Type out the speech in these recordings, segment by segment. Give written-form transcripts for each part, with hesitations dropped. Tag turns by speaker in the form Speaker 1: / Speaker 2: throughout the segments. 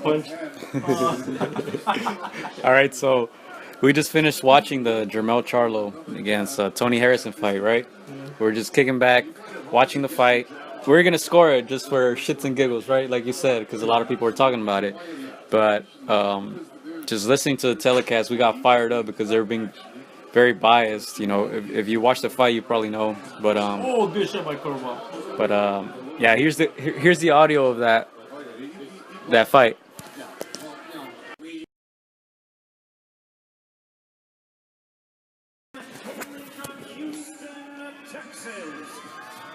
Speaker 1: punch.
Speaker 2: All right, so we just finished watching the Jermell Charlo against Tony Harrison fight, right? We're just kicking back, watching the fight. We're gonna score it just for shits and giggles, right? Like you said, because a lot of people were talking about it. But just listening to the telecast, we got fired up because they were being very biased. You know, if you watch the fight, you probably know. But
Speaker 1: Oh, good shot by Corval.
Speaker 2: but yeah, here's the audio of that fight.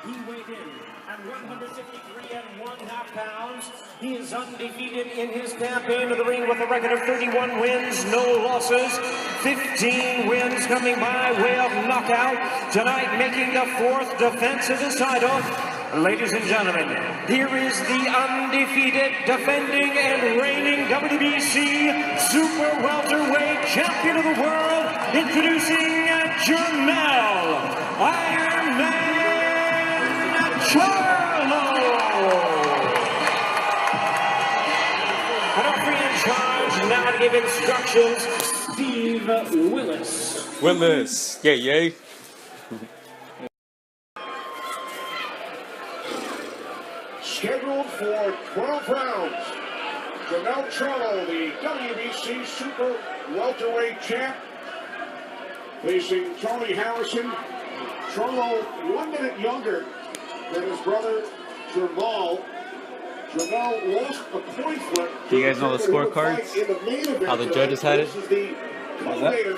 Speaker 3: He weighed in at 153.5 pounds. He is undefeated in his campaign to the ring with a record of 31 wins, no losses, 15 wins coming by way of knockout. Tonight making the 4th defense of his title. Ladies and gentlemen, here is the undefeated, defending and reigning WBC Super Welterweight Champion of the World, introducing Jermell Iron Man CHARLO. And our free in charge now to give instructions, Steve Willis.
Speaker 2: Willis, yay.
Speaker 4: Scheduled for 12 rounds, Jermell CHARLO, the WBC Super Welterweight Champ, facing Tony Harrison. CHARLO 1 minute younger than his brother Jermell. Jermell lost a point flip.
Speaker 2: Do you guys know the scorecards? How the judges had it? Do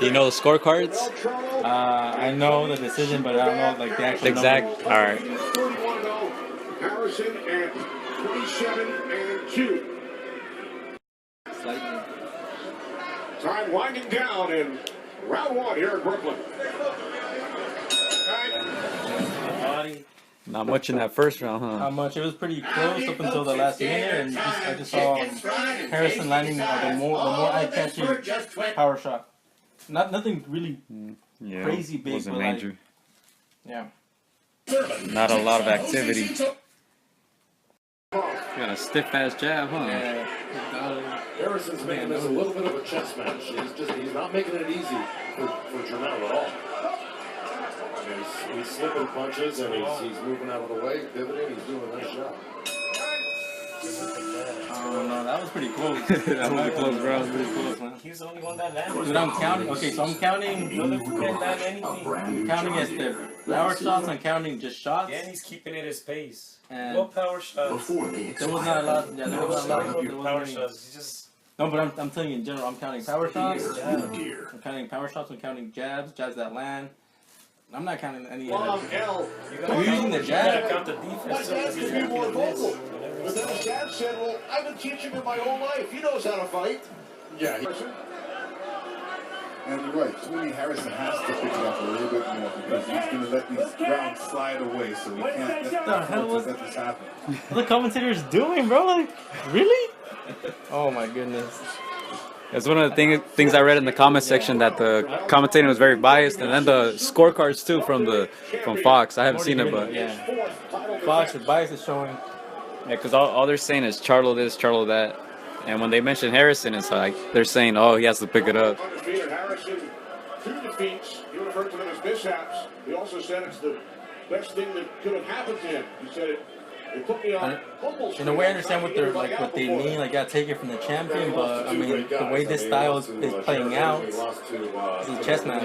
Speaker 2: you know the scorecards?
Speaker 1: I know the decision, but I don't know like the actual
Speaker 2: Exact. All right.
Speaker 4: 31-0. Harrison at 27-2. Time winding down in round 1 here in Brooklyn.
Speaker 2: Not much in that first round, huh?
Speaker 1: Not much. It was pretty close up until the last minute, and I just saw Harrison landing the more eye-catching power shot. Nothing really
Speaker 2: Yeah,
Speaker 1: crazy big,
Speaker 2: wasn't
Speaker 1: but
Speaker 2: major.
Speaker 1: yeah.
Speaker 2: Not a lot of activity. Got a stiff-ass jab, huh?
Speaker 1: Yeah.
Speaker 5: Harrison's making this a little bit of a chess match. He's not making it easy for Jermell at all. He's slipping punches and he's moving out of the way, pivoting. He's doing a nice job.
Speaker 1: Oh no, that was pretty close.
Speaker 2: That was a close round.
Speaker 1: Pretty close, man.
Speaker 3: He's the only one that landed.
Speaker 1: Dude, I'm counting. Okay, so I'm counting. I'm counting as the power shots. I'm counting just shots.
Speaker 3: And he's keeping it his pace.
Speaker 1: And
Speaker 3: No power shots.
Speaker 1: there was not a lot. Yeah, there was not a lot. There
Speaker 3: Power
Speaker 1: wasn't any.
Speaker 3: shots. He just.
Speaker 1: No, but I'm telling you in general. I'm counting power shots. I'm counting power shots. I'm counting jabs that land. I'm not counting any.
Speaker 4: L.
Speaker 1: Are you using the
Speaker 3: You
Speaker 1: jab?
Speaker 3: gotta count the
Speaker 4: My
Speaker 3: defense.
Speaker 4: dad could be more vocal. But then his dad said, well, I've been teaching him my whole life. He knows how to fight.
Speaker 5: Yeah.
Speaker 6: And you're right, Tony Harrison has to pick it up a little bit more because he's going to let these rounds slide away, so he can't let this happen.
Speaker 1: What the commentators doing, bro? Like, really? Oh my goodness.
Speaker 2: It's one of the things I read in the comment section that the commentator was very biased, and then the scorecards too from Fox. I haven't seen it, but
Speaker 1: Yeah. Fox, the bias is showing.
Speaker 2: yeah, because all they're saying is Charlo this, Charlo that, and when they mention Harrison, it's like they're saying, oh, he has to pick it up.
Speaker 4: Undefeated Harrison, 2 defeats. He referred to them as mishaps. He also said it's the best thing that could have happened to him. He said it put me on almost.
Speaker 1: In a way, I understand what they're like, what they mean. Like, gotta take it from the champion, but I mean, the way this style is playing out, it's a chess match.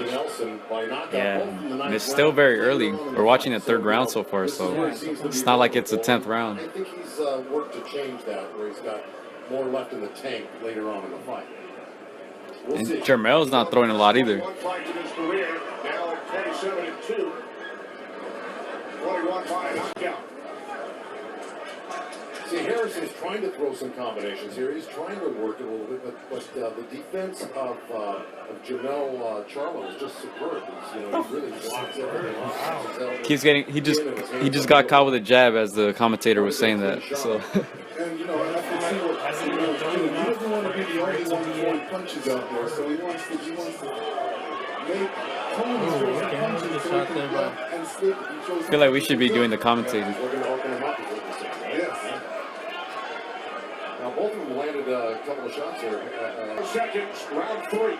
Speaker 2: Yeah, it's still very early. We're watching the 3rd round so far, so it's not like it's a 10th round.
Speaker 5: I think he's worked to change that, where he's got more left in the tank later on in the fight. We'll
Speaker 2: And
Speaker 5: see.
Speaker 2: Jermell's not throwing a lot either.
Speaker 4: One fight in his career, now 27-2. 21 by a knockout.
Speaker 5: See, Harrison's trying to throw some combinations here. He's trying to work it a little bit, but the defense of Jermell CHARLO is just superb. He really blocks everything off.
Speaker 2: Keeps getting he just got caught with a jab, as the commentator was saying that. So
Speaker 6: And, you know, I have to see what he doesn't want to be the only one throwing punches out there, so he wants to make Tony throw some punches so he can block and slip and show
Speaker 2: I feel like we should be doing the commentating.
Speaker 5: We're going to open him up. Is what you're saying, right?
Speaker 6: Yes.
Speaker 5: Now, both of them landed a couple of shots there.
Speaker 4: Seconds, round 3.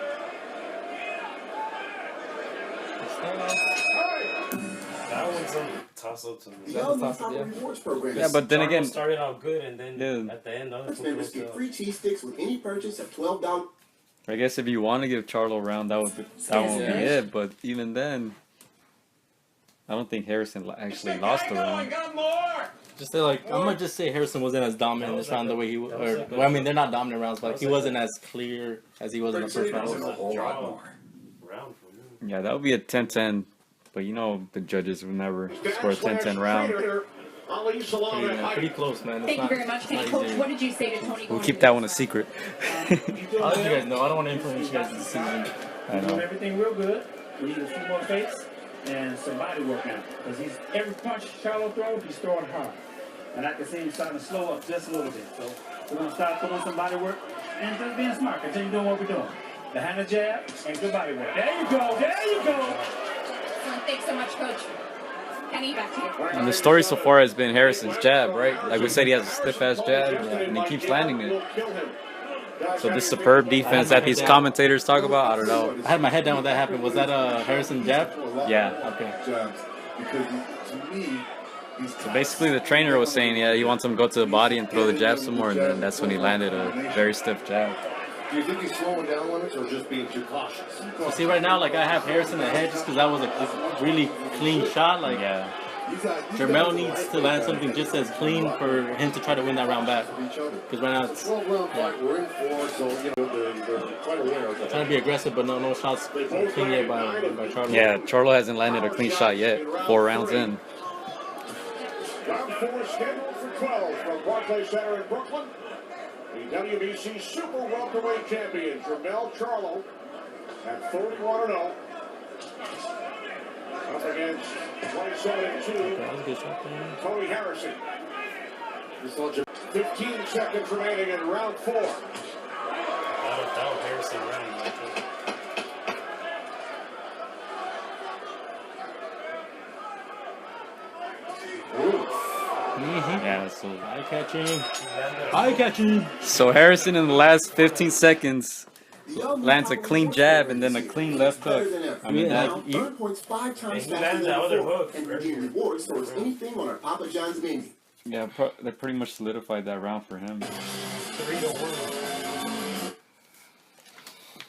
Speaker 7: That one's a toss-up to me.
Speaker 6: Rewards program.
Speaker 2: Yeah, but then
Speaker 7: Charlo
Speaker 2: again,
Speaker 7: started out good, and then
Speaker 2: yeah.
Speaker 7: at the end, other
Speaker 6: Members get free cheese sticks with any purchase of $12.
Speaker 2: I guess if you want to give Charlo a round, that won't be it. But even then, I don't think Harrison actually lost the round.
Speaker 1: Just say like I'm gonna just say Harrison wasn't as dominant in this round the way he. Well, I mean they're not dominant rounds, but like, he wasn't as clear as he was in the first round.
Speaker 2: Yeah, that would be a 10-10. But you know the judges would never score a 10-10 round.
Speaker 1: Pretty close, man.
Speaker 8: Thank you very much. Hey, Coach, what did you say to Tony?
Speaker 2: We'll keep that one a secret.
Speaker 1: I'll let you guys know. I don't want to influence you guys this season.
Speaker 2: I know.
Speaker 9: Everything real good. We need a few more fakes and some body work now. Because every punch Charlo throws, he's throwing hard. And I can see him starting to slow up just a little bit. So we're going to start throwing some body work and just being smart. Continue doing what we're doing. The hand of jab and good body work. There you go. There you go.
Speaker 8: Thanks so much, Coach. Kenny, back to you.
Speaker 2: And the story so far has been Harrison's jab, right? Like we said, he has a stiff-ass jab, and he keeps landing it. So this superb defense that these commentators talk about, I don't know.
Speaker 1: I had my head down when that happened. Was that a Harrison jab?
Speaker 2: Yeah.
Speaker 1: Okay.
Speaker 6: Because to me,
Speaker 2: So basically the trainer was saying, yeah, he wants him to go to the body and throw the jab some more, and then that's when he landed a very stiff jab.
Speaker 5: Do you think he's slowing down limits or just being too cautious?
Speaker 1: So see right now, like I have Harrison ahead just because that was a really clean shot. Like
Speaker 2: Yeah.
Speaker 1: Jermel needs to land something just as clean for him to try to win that round back. Because right now it's
Speaker 5: We're in 4, so you know they're quite aware of that.
Speaker 1: trying to be aggressive, but no shots clean yet by Charlo.
Speaker 2: Yeah, Charlo hasn't landed a clean shot yet. 4 rounds in.
Speaker 4: Round 4 scheduled for 12 from Barclays Center in Brooklyn. The WBC Super Welterweight Champion, Jermel Charlo, at 31-0. Up against 27-2,
Speaker 1: That was a good shot there.
Speaker 4: Tony Harrison. 15 seconds remaining in round 4.
Speaker 7: That was Harrison round.
Speaker 2: Yeah, so
Speaker 1: Eye catching.
Speaker 2: So Harrison in the last 15 seconds lands a clean jab and then a clean left hook. I mean,
Speaker 1: Yeah.
Speaker 2: that,
Speaker 6: Earn points 5 times
Speaker 7: He
Speaker 6: faster
Speaker 7: lands
Speaker 6: than
Speaker 7: that other
Speaker 6: before,
Speaker 7: hook.
Speaker 6: and you get rewards towards anything on our Papa John's menu.
Speaker 2: yeah, they pretty much solidified that round for him.
Speaker 7: 3-1.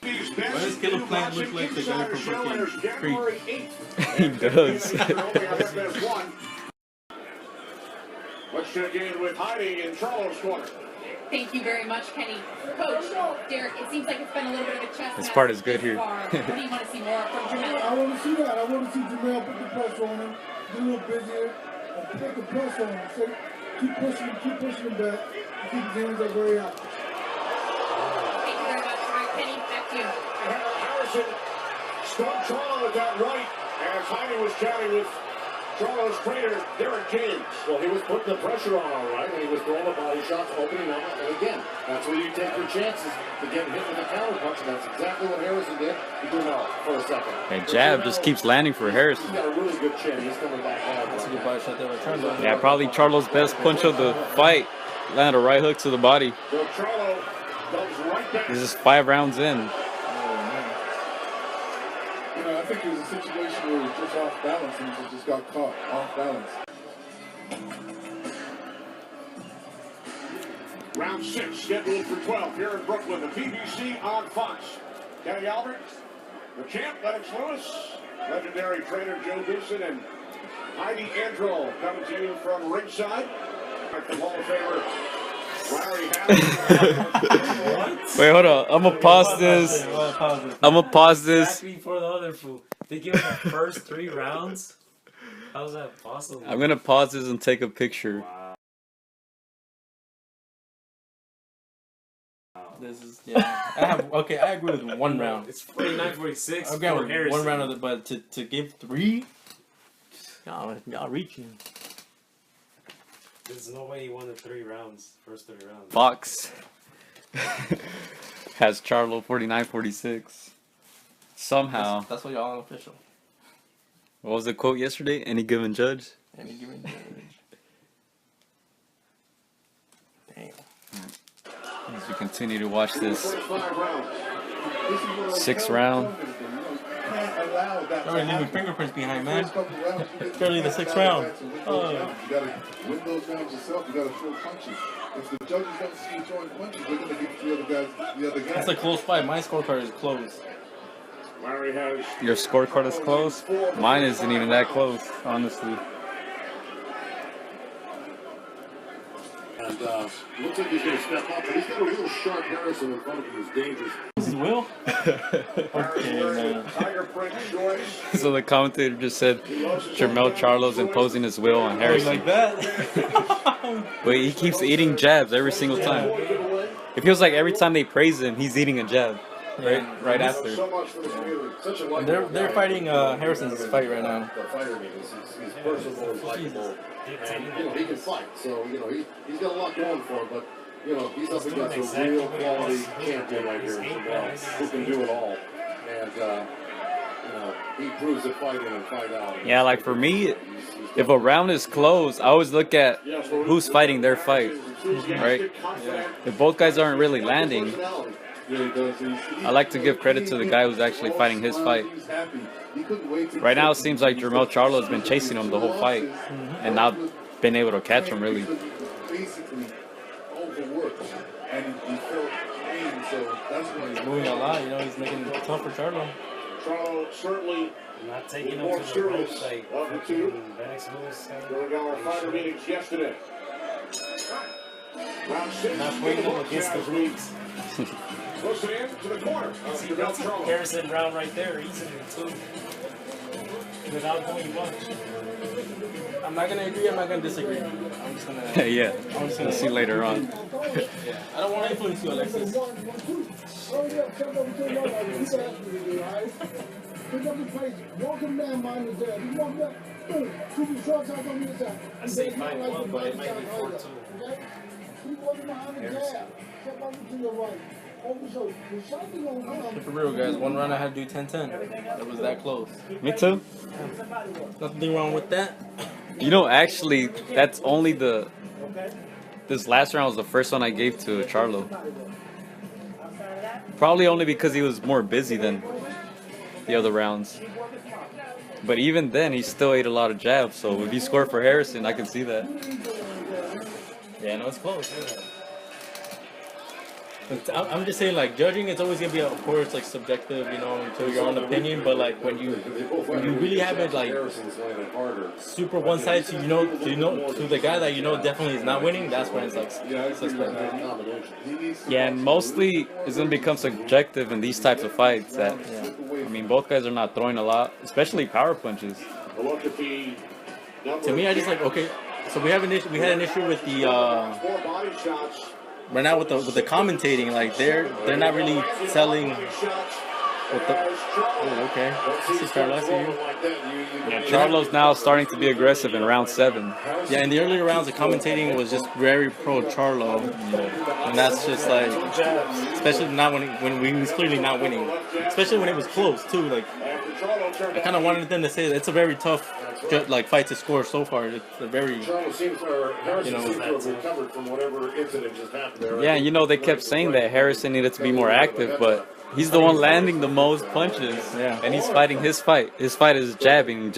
Speaker 1: Why does Caleb Plant look like the guy from fucking Creek?
Speaker 2: He does.
Speaker 4: Let's check in with Heidi in Charlo's corner.
Speaker 8: Thank you very much, Kenny. Coach, Derek, it seems like it's been a little bit of a chess
Speaker 2: This
Speaker 8: match
Speaker 2: part is good
Speaker 8: so
Speaker 2: here.
Speaker 8: far. What do you want to see more from Jermel?
Speaker 10: I want to see that. I want to see Jermel put the pressure on him, get a little busier, and put the pressure on him. So keep pushing him back, and keep his hands up very high.
Speaker 8: Thank you very much. All right, Kenny, back to you.
Speaker 4: Harrison stunned Charlo with that right as Heidi was chatting with Charlo's trainer, Derek James.
Speaker 5: Well, he was putting the pressure on all right, and he was throwing the body shots, opening up. And again, that's where you take your chances to get hit with a counter punch, and that's exactly what Harrison did. He threw out for a second.
Speaker 2: That jab just keeps landing for Harrison.
Speaker 5: He's got a really good chin. He's coming back hard.
Speaker 1: That's a good body shot there by Charlo.
Speaker 2: Yeah, probably Charlo's best punch of the fight. Landed a right hook to the body.
Speaker 4: So Charlo comes right back.
Speaker 2: This is 5 rounds in.
Speaker 6: You know, I think it was a situation where he was just off balance and he just got caught off balance.
Speaker 4: Round 6 scheduled for 12 here in Brooklyn. The PBC on Fox. Kenny Albert, the champ, Lennox Lewis, legendary trainer Joe Dixon, and Heidi Androl coming to you from ringside. From Hall of Famer Larry Howard.
Speaker 2: Wait, hold on. I'm gonna pause this. I'm gonna pause this.
Speaker 7: Exactly for the other fool. They give him the first 3 rounds? How's that possible?
Speaker 2: I'm gonna pause this and take a picture.
Speaker 1: This is okay. I agree with 1 round.
Speaker 7: It's 49-46
Speaker 1: Okay,
Speaker 7: for
Speaker 1: with
Speaker 7: Harrison.
Speaker 1: 1 round of the, but to give 3, y'all reaching.
Speaker 7: There's no way he won the 3 rounds. First 3 rounds.
Speaker 2: Fox has Charlo 49-46. Somehow.
Speaker 1: That's why y'all unofficial.
Speaker 2: What was the quote yesterday? Any given judge?
Speaker 1: Any given judge. Damn.
Speaker 2: As we continue to watch this 6th
Speaker 6: Sixth
Speaker 2: round.
Speaker 1: Already leaving fingerprints behind, man. Barely the 6th round. Oh.
Speaker 6: You gotta win those rounds yourself. You gotta throw punches. If the judges don't see you throwing punches, they're gonna give the other guys.
Speaker 1: That's a close fight. My scorecard is closed.
Speaker 4: Larry has
Speaker 2: Your scorecard is close? Mine isn't even that close, honestly.
Speaker 5: And looks like he's going to step up, but he's got a real sharp Harrison in front of him who's dangerous.
Speaker 1: This is Will? Okay, man.
Speaker 4: Tiger Print choice.
Speaker 2: So the commentator just said CHARLO's imposing his will on
Speaker 1: Oh,
Speaker 2: Harrison.
Speaker 1: like that?
Speaker 2: But he keeps eating jabs every single time. It feels like every time they praise him, he's eating a jab. Right after.
Speaker 4: So much for the feeling. Such a
Speaker 1: They're fighting Harrison's fight right now.
Speaker 5: The fighter is he's personable, he's likable, and he can fight. So he's got a lot going for him, but he's up against a real quality champion right here in Jamal, who can do it all. And he proves it fight in and fight out.
Speaker 2: Yeah, like for me, if a round is close, I always look at who's fighting their fight, right? If both guys aren't really landing, I like to give credit to the guy who's actually fighting his fight. Right now, it seems like CHARLO has been chasing him the whole fight and not been able to catch him, really.
Speaker 6: Basically overworked, and he felt pain, so that's why
Speaker 1: He's moving a lot, he's making it tough for CHARLO.
Speaker 4: Charlo certainly
Speaker 7: Not taking
Speaker 4: more
Speaker 7: him to the
Speaker 4: serious
Speaker 7: ropes like
Speaker 4: of the two.
Speaker 7: Venix Lewis.
Speaker 4: During our fighter meetings yesterday. Round 6.
Speaker 7: Not putting him against the ropes.
Speaker 4: Listen in to the corner of
Speaker 7: See,
Speaker 4: Jamal
Speaker 7: that's a
Speaker 4: Charlo.
Speaker 7: comparison round right there. Easily too. Without doing much.
Speaker 1: I'm not gonna agree, I'm not gonna disagree. I'm just gonna
Speaker 2: Yeah,
Speaker 1: I'm just
Speaker 2: we'll
Speaker 1: gonna
Speaker 2: see later on.
Speaker 1: I don't want to influence you, Alexis.
Speaker 7: I say 5-1, but it might be 4-2.
Speaker 1: For real, guys, one round I had to do 10-10. It was that close.
Speaker 2: Me too.
Speaker 1: Nothing wrong with that.
Speaker 2: Actually, that's only this last round was the first one I gave to CHARLO. Probably only because he was more busy than the other rounds. But even then, he still ate a lot of jabs. So if he scored for Harrison, I can see that.
Speaker 1: Yeah, no, it's close. I'm just saying, like, judging, it's always gonna be, of course, like, subjective, to your own opinion. But like, when you really have it like super one-sided, to to the guy that definitely is not winning, that's when it's like suspect.
Speaker 2: Yeah, and mostly it's gonna become subjective in these types of fights. That I mean, both guys are not throwing a lot, especially power punches.
Speaker 1: To me, I just like, okay, so we had an issue with the right now with the commentating, like they're not really selling with the. Oh, okay. This is CHARLO.
Speaker 2: Yeah, CHARLO's now starting to be aggressive in round 7.
Speaker 1: Yeah, in the earlier rounds, the commentating was just very pro CHARLO, and that's just like, especially not when we was clearly not winning, especially when it was close too. Like, I kind of wanted them to say that it's a very tough fight to score so far. It's a very
Speaker 5: recovered from whatever incident just happened there.
Speaker 2: Yeah, they kept saying that Harrison needed to be more active, but he's the one landing the most punches.
Speaker 1: Yeah.
Speaker 2: And he's fighting his fight. His fight is jabbing,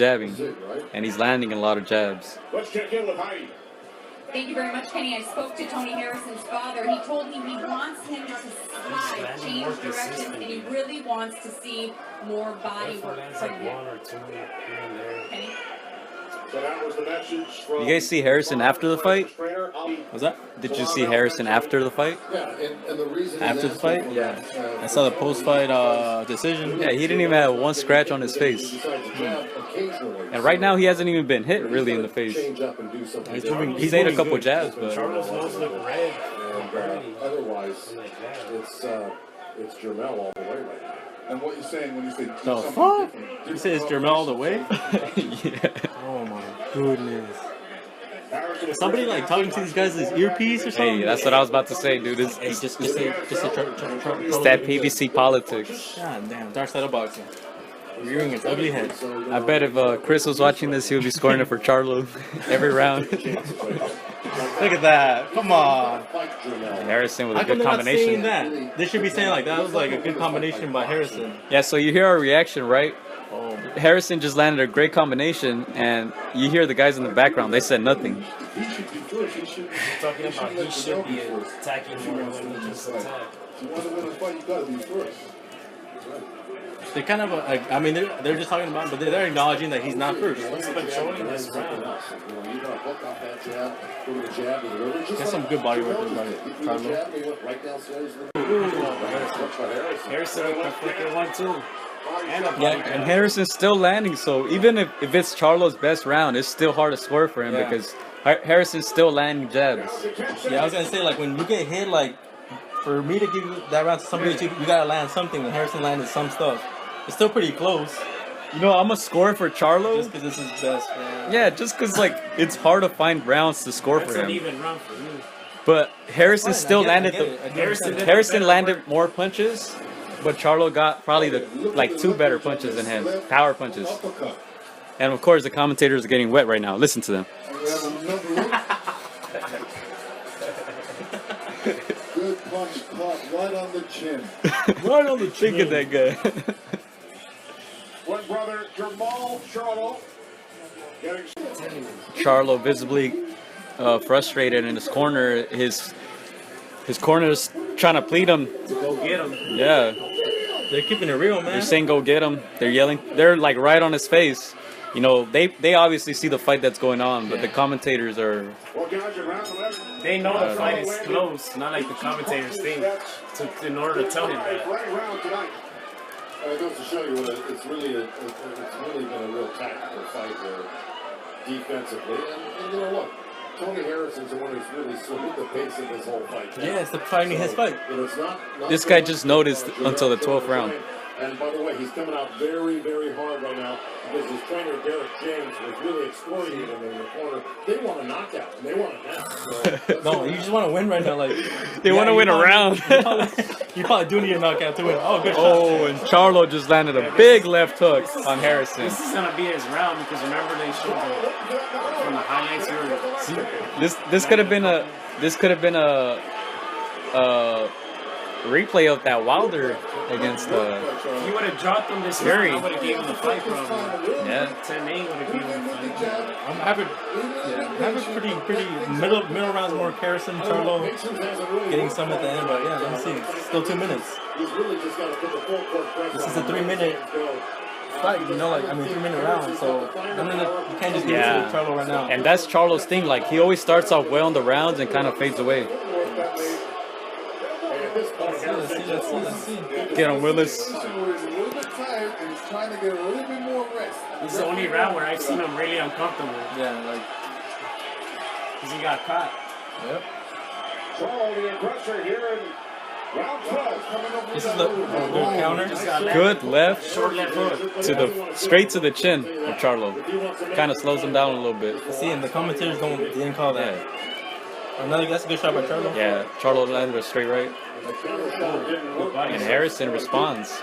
Speaker 2: and he's landing a lot of jabs.
Speaker 4: Let's check in with Heidi.
Speaker 8: Thank you very much, Kenny. I spoke to Tony Harrison's father. He told me he wants him to slide, change directions, and he really wants to see more body work from him. Kenny?
Speaker 4: So that was the message from
Speaker 2: You guys see Harrison after the fight?
Speaker 1: What's that?
Speaker 2: Did you see Harrison after the fight?
Speaker 5: Yeah, and the reason
Speaker 1: After the fight? Yeah. I saw the post-fight decision.
Speaker 2: Yeah, he didn't even have one scratch on his face. And right now, he hasn't even been hit really in the face. He's ate a couple jabs, but
Speaker 7: CHARLO's nose look red.
Speaker 5: Otherwise, it's Jermel all the way right now.
Speaker 6: And what you're saying when you say
Speaker 1: The fuck? You say it's Jermel all the way?
Speaker 2: yeah.
Speaker 1: Oh my goodness. Somebody like talking to these guys in his earpiece or something?
Speaker 2: Hey, that's what I was about to say, dude. It's
Speaker 1: Just
Speaker 2: that PBC politics.
Speaker 1: God damn, dark side of boxing. Rearing its ugly head.
Speaker 2: I bet if Chris was watching this, he would be scoring it for CHARLO every round.
Speaker 1: Look at that. Come on.
Speaker 2: Harrison with
Speaker 1: How
Speaker 2: a
Speaker 1: come
Speaker 2: good
Speaker 1: they're not saying
Speaker 2: combination.
Speaker 1: that? They should be saying like that was like a good combination by Harrison.
Speaker 2: Yeah, so you hear our reaction, right?
Speaker 1: Oh.
Speaker 2: Harrison just landed a great combination, and you hear the guys in the background. They said nothing.
Speaker 7: Talking about he should be attacking more than he just attacked.
Speaker 6: If you want to win a fight, you got to be first.
Speaker 1: They kind of, I mean, they're just talking about, but they're acknowledging that he's not first.
Speaker 7: He's controlling this round.
Speaker 1: That's some good body work by CHARLO.
Speaker 7: Harrison with the flicker 1-2.
Speaker 2: And Harrison's still landing, so even if it's CHARLO's best round, it's still hard to score for him because Harrison's still landing jabs.
Speaker 1: Yeah, I was gonna say, like, when you get hit, like, for me to give you that round to somebody, you gotta land something. And Harrison landed some stuff. It's still pretty close.
Speaker 2: You know, I'm a score for CHARLO.
Speaker 1: Just because this is his best round.
Speaker 2: Yeah, just because, like, it's hard to find rounds to score for him.
Speaker 7: That's an even round for you.
Speaker 2: But Harrison
Speaker 1: Fine,
Speaker 2: still
Speaker 1: I
Speaker 2: landed
Speaker 1: get it.
Speaker 2: Harrison landed more punches, but CHARLO got probably two better punches than him, power punches. And of course, the commentators are getting wet right now. Listen to them.
Speaker 6: Good punch caught right on the chin.
Speaker 2: Right on the chin of that guy.
Speaker 4: One brother, Jamal CHARLO.
Speaker 2: CHARLO visibly frustrated in his corner. His corner's trying to plead him.
Speaker 7: Go get him.
Speaker 2: Yeah.
Speaker 1: They're keeping it real, man.
Speaker 2: They're saying go get him. They're yelling. They're like right on his face. You know, they obviously see the fight that's going on, but the commentators are...
Speaker 7: They know the fight is close, not like the commentators think, in order to tell him that.
Speaker 5: It goes to show you what it's really been a real tactical fight there, defensively. And you know what? Tony Harrison's the one who's really slowed the pace of this whole fight.
Speaker 1: Yeah, it's the fighting his fight.
Speaker 2: This guy just noticed until the 12th round.
Speaker 5: And by the way, he's coming out very, very hard right now because his trainer, Derek James, was really excoriating him in the corner. They want a knockout, and they want a knockout. So
Speaker 1: No, you just want to win right now. Like
Speaker 2: They want to win a round.
Speaker 1: You probably do need a knockout to win. Oh, good shot.
Speaker 2: Oh, and CHARLO just landed a big left hook on Harrison.
Speaker 7: This is gonna be his round because remember they showed from the highlights here.
Speaker 2: This could have been a replay of that Wilder against
Speaker 7: If you would have dropped him this round, I would have given him the fight probably.
Speaker 2: Yeah.
Speaker 7: 10-8 would have given him the fight.
Speaker 1: I'm having pretty middle rounds more Harrison, CHARLO getting some at the end, but yeah, let me see. Still 2 minutes. This is a 3-minute fight, you know, like 3-minute round, so you can't just give it to CHARLO right now.
Speaker 2: And that's CHARLO's thing. Like he always starts off well in the rounds and kind of fades away.
Speaker 1: Let's see.
Speaker 2: Get him, Willis.
Speaker 6: He's a little bit tired and he's trying to get a little bit more rest.
Speaker 7: This is the only round where I've seen him really uncomfortable.
Speaker 1: Yeah, like
Speaker 7: because he got caught.
Speaker 1: Yep.
Speaker 4: CHARLO, the aggressor here in round 12.
Speaker 1: This is the good counter.
Speaker 2: Good left,
Speaker 7: Short left hook.
Speaker 2: straight to the chin of CHARLO. Kind of slows him down a little bit.
Speaker 1: See, and the commentators didn't call that. That's a good shot by CHARLO.
Speaker 2: Yeah, CHARLO landed a straight right. And Harrison responds.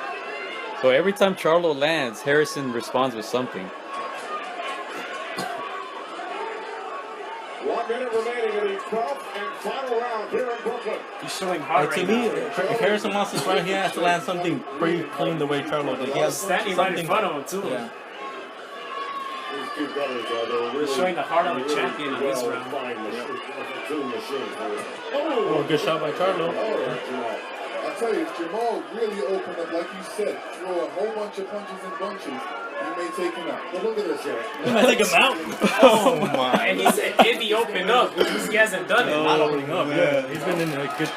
Speaker 2: So every time CHARLO lands, Harrison responds with something.
Speaker 4: 1 minute remaining in the 12th and final round here in Brooklyn.
Speaker 7: He's showing hard
Speaker 1: To
Speaker 7: right
Speaker 1: me,
Speaker 7: now.
Speaker 1: if Harrison wants this fight, he has to land something pretty clean the way CHARLO did. He has
Speaker 7: Standing right in
Speaker 1: something.
Speaker 7: front of him too.
Speaker 1: Yeah.
Speaker 5: These two brothers are
Speaker 7: He's showing the heart of the champion in this round.
Speaker 1: Oh, good shot by CHARLO.
Speaker 6: I tell you, if Jamal really opened up, like you said, throw a whole bunch of punches and bunches, he may take him out. But look at this here.
Speaker 1: He might take him out. Oh my.
Speaker 7: And he said if he opened up, which he hasn't done it.
Speaker 1: Not opening up. Yeah, he's been in a good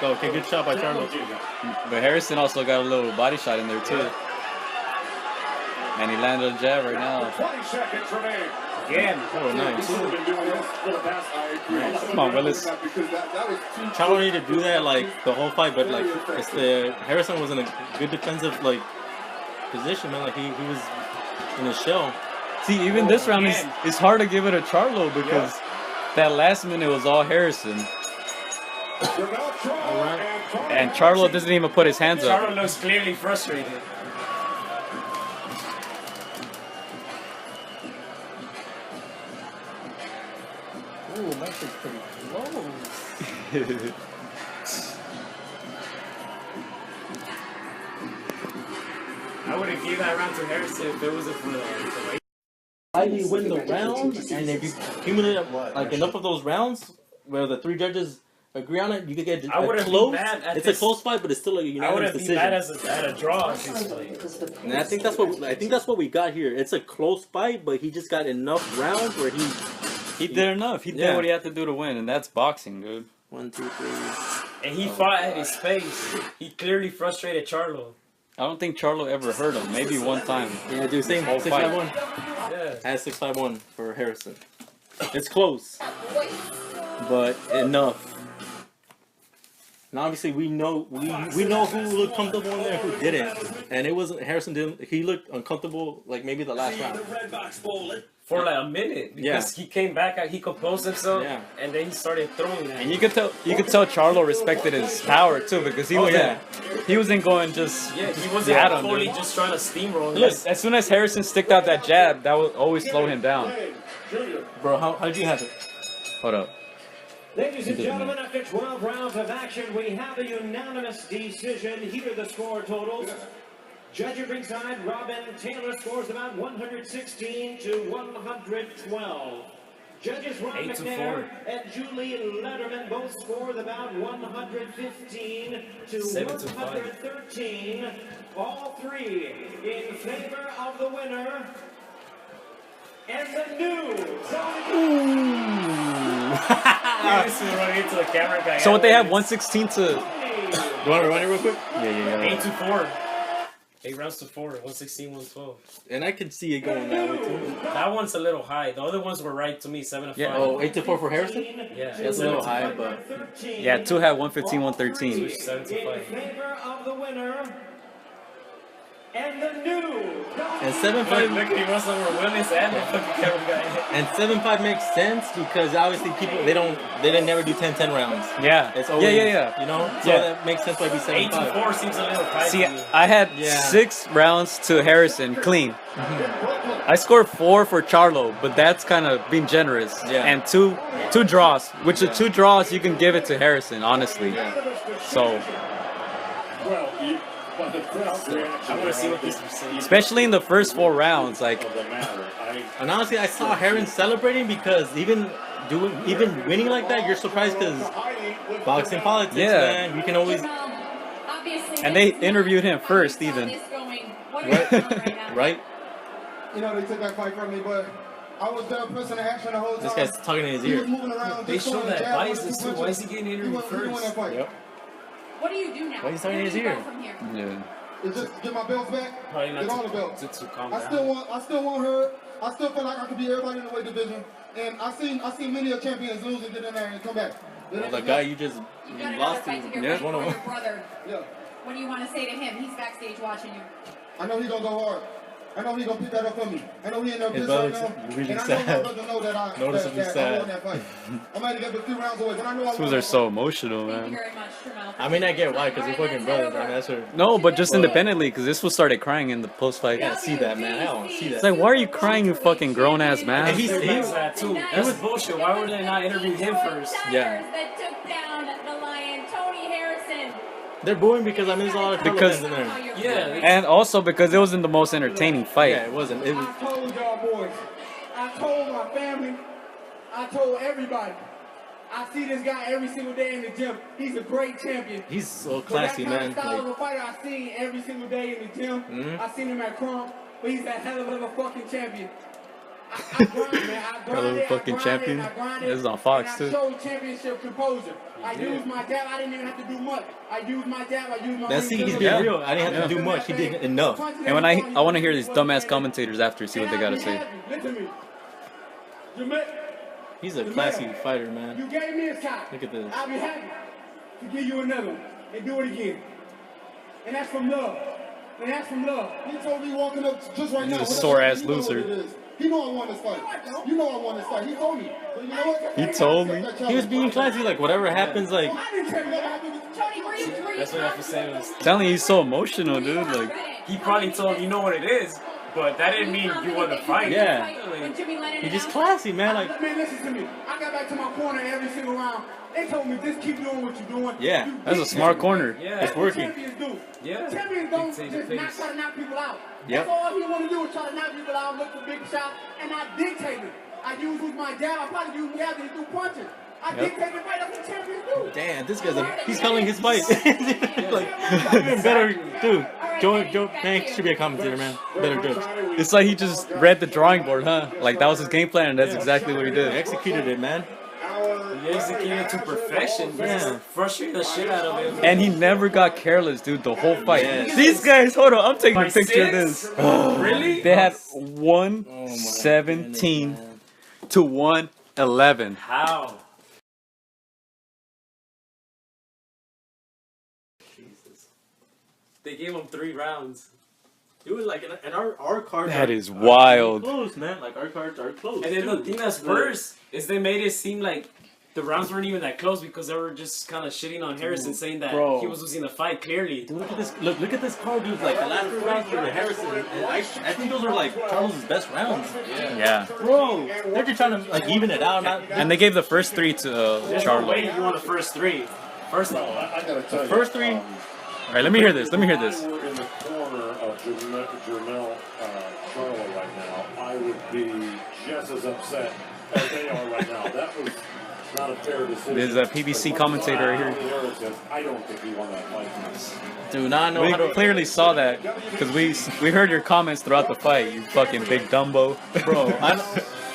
Speaker 1: shot by CHARLO.
Speaker 2: But Harrison also got a little body shot in there too. And he landed a jab right now.
Speaker 4: 20 seconds remaining.
Speaker 7: Again.
Speaker 1: Oh, nice.
Speaker 2: Come on, Willis.
Speaker 1: CHARLO needed to do that like the whole fight, but like Harrison was in a good defensive position, man. Like he was in his shell.
Speaker 2: See, even this round it's hard to give it a CHARLO because that last minute was all Harrison. And CHARLO doesn't even put his hands up.
Speaker 7: CHARLO looks clearly frustrated.
Speaker 1: Ooh, that shit's pretty low.
Speaker 7: I would have given that round to Harrison if it wasn't for the weight.
Speaker 1: How do you win the round? And if you accumulate like enough of those rounds where the 3 judges agree on it, you could get
Speaker 7: I
Speaker 1: a
Speaker 7: wouldn't
Speaker 1: close.
Speaker 7: be mad at
Speaker 1: It's
Speaker 7: this.
Speaker 1: a close fight, but it's still a
Speaker 7: I
Speaker 1: unanimous
Speaker 7: wouldn't be
Speaker 1: decision.
Speaker 7: mad at a draw at this fight.
Speaker 1: And I think that's what we got here. It's a close fight, but he just got enough rounds where
Speaker 2: he did enough. He did what he had to do to win, and that's boxing, dude.
Speaker 1: 1, 2, 3.
Speaker 7: And he fought at his pace. He clearly frustrated Charlo.
Speaker 2: I don't think Charlo ever hurt him. Maybe one time.
Speaker 1: Yeah, dude, same
Speaker 2: Whole
Speaker 1: 6-5-1.
Speaker 7: Yeah.
Speaker 1: I had 6-5-1 for Harrison. It's close, but enough. And obviously, we know who looked comfortable in there, and who didn't. And it wasn't Harrison. Didn't he looked uncomfortable? Like maybe the last round.
Speaker 7: For like a minute, because he came back, he composed himself, and then he started throwing.
Speaker 2: And you could tell Charlo respected his power too, because he wasn't going just
Speaker 7: he wasn't
Speaker 2: at him,
Speaker 7: fully
Speaker 2: dude.
Speaker 7: just trying to steamroll.
Speaker 2: Look, as soon as Harrison sticked out that jab, that would always slow him down.
Speaker 1: Bro, how did you have it?
Speaker 2: Hold up.
Speaker 3: Ladies and gentlemen, after 12 rounds of action, we have a unanimous decision. Here are the score totals. Judge at ringside, Robin Taylor scores about 116 to 112. Judges Ron McNair and Julie Letterman both scored about 115 to 113. All three in favor of the winner. And the new
Speaker 7: into the camera guy.
Speaker 2: So what they have 116 to.
Speaker 1: You want to run it real quick?
Speaker 2: Yeah.
Speaker 7: 8-4. 8 rounds to 4. 116, 112.
Speaker 1: And I could see it going that way too.
Speaker 7: That one's a little high. The other ones were right to me. 7-5.
Speaker 1: Yeah. Oh, 8-4 for Harrison.
Speaker 7: Yeah,
Speaker 1: that's a little high, but
Speaker 2: Yeah, 2 had 115, 113.
Speaker 7: 7-5.
Speaker 3: in favor of the winner. And the new
Speaker 1: and 7-5 and 7-5 makes sense because obviously people they didn't never do 10-10 rounds.
Speaker 2: Yeah.
Speaker 1: It's always,
Speaker 2: Yeah.
Speaker 1: You know, so that makes sense why it'd be 7-5.
Speaker 7: 8-4 seems a little high.
Speaker 2: See, I had 6 rounds to Harrison clean. I scored 4 for Charlo, but that's kind of being generous.
Speaker 1: Yeah.
Speaker 2: And two draws, which the 2 draws you can give it to Harrison, honestly. So.
Speaker 5: I want to see what this percentage.
Speaker 2: Especially in the first 4 rounds, like.
Speaker 1: And honestly, I saw Harrison celebrating because even winning like that, you're surprised because boxing politics, man. You can always.
Speaker 2: And they interviewed him first, even.
Speaker 1: Right?
Speaker 10: You know, they took that fight from me, but I was there pressing the action the whole time.
Speaker 1: This guy's talking in his
Speaker 10: He
Speaker 1: ear.
Speaker 10: was moving around.
Speaker 7: They show that bias too. Why is he getting interviewed first?
Speaker 1: Yep.
Speaker 8: What do you do now?
Speaker 1: Why are you talking in his ear?
Speaker 2: Yeah.
Speaker 10: It's just get my belts back.
Speaker 7: Probably not
Speaker 10: Get all the belts.
Speaker 7: to calm
Speaker 10: I
Speaker 7: down.
Speaker 10: still want her. I still feel like I could be everybody in the weight division. And I seen many of champions lose and get in there and come back.
Speaker 1: Well, the guy you just lost to,
Speaker 8: Your
Speaker 1: one of them.
Speaker 8: brother.
Speaker 10: Yeah.
Speaker 8: What do you want to say to him? He's backstage watching you.
Speaker 10: I know he's gonna go hard. I know he's gonna pick that up for me. I know he in there
Speaker 1: His
Speaker 10: pissed right
Speaker 1: brother's
Speaker 10: now.
Speaker 1: really
Speaker 10: and I
Speaker 1: sad.
Speaker 10: know my brother know that I
Speaker 1: Noticeably
Speaker 10: that I
Speaker 1: sad.
Speaker 10: won that fight. I'm gonna get the 3 rounds away. And I know I won
Speaker 2: These
Speaker 10: that
Speaker 2: are so
Speaker 10: fight.
Speaker 2: emotional,
Speaker 8: Thank you
Speaker 2: man.
Speaker 8: very much, Trammell.
Speaker 1: I mean, I get why, because we're fucking brothers. I mean, that's her.
Speaker 2: No, but just independently, because this fool started crying in the post-fight.
Speaker 1: I can't see that, man. I don't want to see
Speaker 2: It's
Speaker 1: that.
Speaker 2: like, why are you crying, you fucking grown-ass man?
Speaker 1: And he's
Speaker 7: that too. That was bullshit. Why were they not interviewing him first?
Speaker 1: Yeah.
Speaker 8: That took down the Lion, Tony Harrison.
Speaker 1: They're booing because I mean, there's a lot of
Speaker 2: Because-
Speaker 1: fans in there.
Speaker 7: Yeah.
Speaker 2: And also because it wasn't the most entertaining fight.
Speaker 1: Yeah, it wasn't. It was.
Speaker 10: I told y'all boys. I told my family. I told everybody. I see this guy every single day in the gym. He's a great champion.
Speaker 1: He's so classy,
Speaker 10: but that
Speaker 1: man.
Speaker 10: kind of style
Speaker 1: Like,
Speaker 10: of a fighter I seen every single day in the gym. I seen him at Crump, but he's a hell of a fucking champion. I grind, man. I
Speaker 2: Hell of a
Speaker 10: grind
Speaker 2: fucking
Speaker 10: it,
Speaker 2: champion.
Speaker 10: I grind it,
Speaker 2: This is on Fox,
Speaker 10: and
Speaker 2: too.
Speaker 10: I showed championship composure. I used my jab. I didn't even have to do much. I used my jab. I used my.
Speaker 1: that's see, he's being
Speaker 2: Yeah.
Speaker 1: real. I didn't have to do much. He did enough.
Speaker 2: And when I want to hear these dumbass commentators after, see what they gotta say.
Speaker 10: Listen to me. Jamaica,
Speaker 1: He's a classy fighter, man.
Speaker 10: you gave me a shot.
Speaker 1: Look at this.
Speaker 10: I'll be happy to give you another one and do it again. And that's from love. And that's from love. He told me walking up just right now.
Speaker 2: He's a sore-ass
Speaker 10: He know what
Speaker 2: loser.
Speaker 10: it is. He know I won this fight. You know I won this fight. He told me. But you know what?
Speaker 2: He told me.
Speaker 1: He was being classy. Like whatever happens, like
Speaker 10: I didn't tell you what happened.
Speaker 8: Tony, were you
Speaker 7: That's what I have to say. Was
Speaker 2: Telling you, he's so emotional, dude. Like,
Speaker 7: he probably told him, you know what it is, but that didn't mean you won the fight.
Speaker 1: Yeah.
Speaker 8: When Jimmy Lennon
Speaker 1: he's just
Speaker 8: announced-
Speaker 1: classy, man. Like
Speaker 10: Man, listen to me. I got back to my corner every single round. They told me just keep doing what you're doing.
Speaker 1: Yeah,
Speaker 2: that's a smart corner.
Speaker 7: Yeah.
Speaker 1: It's working.
Speaker 10: Champions do.
Speaker 7: Yeah.
Speaker 10: Champions don't
Speaker 7: Dictate
Speaker 10: just
Speaker 7: the
Speaker 10: not
Speaker 7: pace.
Speaker 10: try to knock people out.
Speaker 1: Yep.
Speaker 10: That's all he want to do is try to knock people out, look for big shots, and I dictated. I used with my jab. I probably used jab and he threw punches. I dictated right up the champions do.
Speaker 1: Damn, this guy's he's calling his fight. Like, even better, dude. Joe, man, should be a commentator, man. Better judge.
Speaker 2: It's like he just read the drawing board, huh? Like that was his game plan, and that's exactly what he
Speaker 1: He
Speaker 2: did.
Speaker 1: executed it, man.
Speaker 7: He executed to perfection. Yeah. Frustrated the shit out of him.
Speaker 2: And he never got careless, dude, the whole fight.
Speaker 1: Yes.
Speaker 2: These guys, hold on, I'm taking
Speaker 7: By
Speaker 2: a picture of
Speaker 7: 6?
Speaker 2: this.
Speaker 7: Really?
Speaker 2: They had
Speaker 1: Oh
Speaker 2: 117 to 111.
Speaker 7: How? Jesus. They gave him 3 rounds.
Speaker 1: It was like, and our cards
Speaker 2: That
Speaker 1: are-
Speaker 2: is
Speaker 1: are
Speaker 2: wild.
Speaker 1: close, man. Like, our cards are close.
Speaker 7: And then the
Speaker 1: too.
Speaker 7: thing that's worse is they made it seem like the rounds weren't even that close because they were just kind of shitting on Harrison, saying that
Speaker 1: Bro.
Speaker 7: he was losing the fight clearly.
Speaker 1: Dude, look at this. Look at this card, dude. Like, the last 3 rounds were Harrison. And I think those are, like, Charles' best rounds.
Speaker 2: Yeah.
Speaker 1: Bro, they're just trying to, like, even it out. Not,
Speaker 2: And they gave the first 3 to
Speaker 7: There's no way
Speaker 2: Charlo.
Speaker 7: you won the first 3. First of all,
Speaker 5: I gotta tell you.
Speaker 1: first 3.
Speaker 2: All right, let me hear this. Let me hear this.
Speaker 5: If I were in the corner of Jermell Charlo right now, I would be just as upset as they are right now. That was not a fair decision.
Speaker 2: There's a PBC commentator right here.
Speaker 5: I don't think he won that fight.
Speaker 1: Do not know
Speaker 2: We
Speaker 1: how to.
Speaker 2: clearly saw that because we heard your comments throughout the fight. You fucking big Dumbo.
Speaker 1: Bro,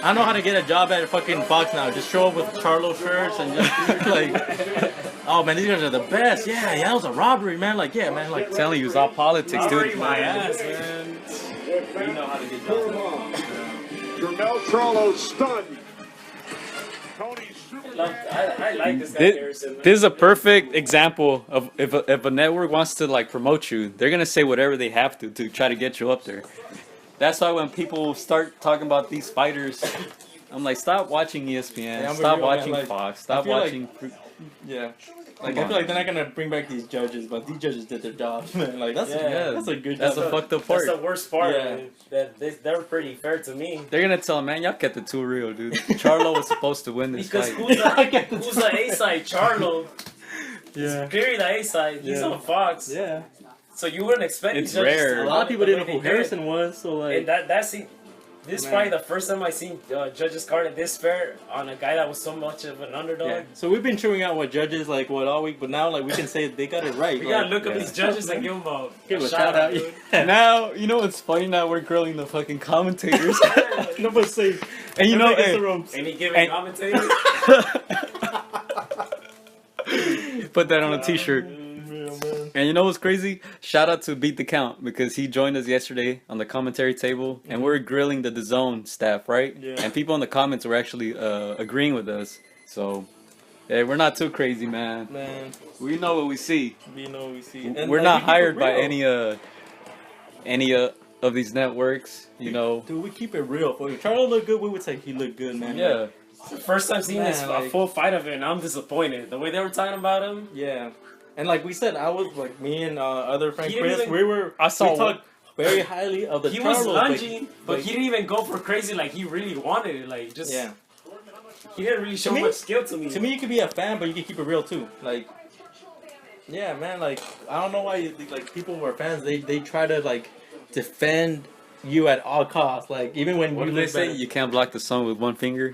Speaker 1: I know how to get a job at fucking Fox now. Just show up with Charlo shirts and just, like, oh, man, these guys are the best. Yeah, that was a robbery, man. Like, yeah, man. Like,
Speaker 2: Telling you, it's all politics,
Speaker 7: already
Speaker 2: dude.
Speaker 7: my ass, man.
Speaker 1: you know how to get jobs done.
Speaker 4: Jermell Charlo stunned. Tony
Speaker 7: I like this guy Harrison.
Speaker 2: This is a perfect example of if a network wants to like promote you, they're gonna say whatever they have to try to get you up there. That's why when people start talking about these fighters, I'm like, stop watching ESPN,
Speaker 1: Yeah, I'm
Speaker 2: stop
Speaker 1: real, man,
Speaker 2: watching
Speaker 1: like,
Speaker 2: Fox,
Speaker 1: I
Speaker 2: stop
Speaker 1: feel like-
Speaker 2: watching.
Speaker 1: Yeah. Like, I feel like they're not gonna bring back these judges, but these judges did their job, man. Like, that's that's a good
Speaker 2: That's
Speaker 1: job.
Speaker 2: a fucked up part.
Speaker 7: That's the worst part.
Speaker 1: Yeah.
Speaker 7: Man. That they were pretty fair to me.
Speaker 2: They're gonna tell him, man, y'all kept it too real, dude. Charlo was supposed to win this
Speaker 7: Because
Speaker 2: fight.
Speaker 7: who's the A side? Charlo.
Speaker 1: Yeah.
Speaker 7: Clearly the A side. He's
Speaker 1: Yeah.
Speaker 7: on Fox.
Speaker 1: Yeah.
Speaker 7: So you wouldn't expect
Speaker 2: It's
Speaker 7: these judges
Speaker 2: rare.
Speaker 7: to
Speaker 1: A lot of people
Speaker 7: the
Speaker 1: didn't know
Speaker 7: way
Speaker 1: who
Speaker 7: they did.
Speaker 1: Harrison was, so like.
Speaker 7: And that's this is
Speaker 1: Man.
Speaker 7: probably the first time I seen judges card at this fair on a guy that was so much of an underdog.
Speaker 1: Yeah. So we've been chewing out what judges like what all week, but now like we can say they got it right.
Speaker 7: We gotta
Speaker 1: like,
Speaker 7: look up these judges and give them
Speaker 1: give
Speaker 7: a
Speaker 1: a
Speaker 7: shout out,
Speaker 1: dude.
Speaker 7: dude.
Speaker 2: Now, you know what's funny? Now we're grilling the fucking commentators.
Speaker 1: Nobody's safe.
Speaker 2: And you know,
Speaker 1: Nobody gets
Speaker 2: hey,
Speaker 1: the ropes.
Speaker 7: Any given
Speaker 2: And-
Speaker 7: commentator.
Speaker 2: put that on a t-shirt. And you know what's crazy? Shout out to Beat the Count because he joined us yesterday on the commentary table, and we're grilling the DAZN staff, right?
Speaker 1: Yeah.
Speaker 2: And people in the comments were actually agreeing with us. So, hey, we're not too crazy, man.
Speaker 1: Man,
Speaker 2: We know what we see.
Speaker 1: we know we see. And,
Speaker 2: We're
Speaker 1: like,
Speaker 2: not
Speaker 1: we keep it
Speaker 2: hired by
Speaker 1: real.
Speaker 2: any of these networks, you know.
Speaker 1: Dude, we keep it real. For if Charlo looked good, we would say he looked good, man.
Speaker 2: Yeah.
Speaker 7: It's the first time seeing
Speaker 1: Man,
Speaker 7: this a
Speaker 1: like-
Speaker 7: full fight of it, and I'm disappointed. The way they were talking about him.
Speaker 1: Yeah. And like we said, I was like me and other friend
Speaker 7: He didn't
Speaker 1: Chris.
Speaker 7: even-
Speaker 2: I saw
Speaker 1: we talked very highly of the
Speaker 7: He
Speaker 1: Charlo.
Speaker 7: was lunging, but
Speaker 1: like-
Speaker 7: he didn't even go for crazy like he really wanted it. Like just
Speaker 1: Yeah.
Speaker 7: he didn't really show
Speaker 1: To me-
Speaker 7: much skill to me.
Speaker 1: To me, you could be a fan, but you can keep it real too. Like, yeah, man. Like, I don't know why like people who are fans, they try to like defend you at all costs. Like, even when
Speaker 2: What
Speaker 1: you
Speaker 2: do they
Speaker 1: look
Speaker 2: say?
Speaker 1: better.
Speaker 2: You can't block the sun with one finger.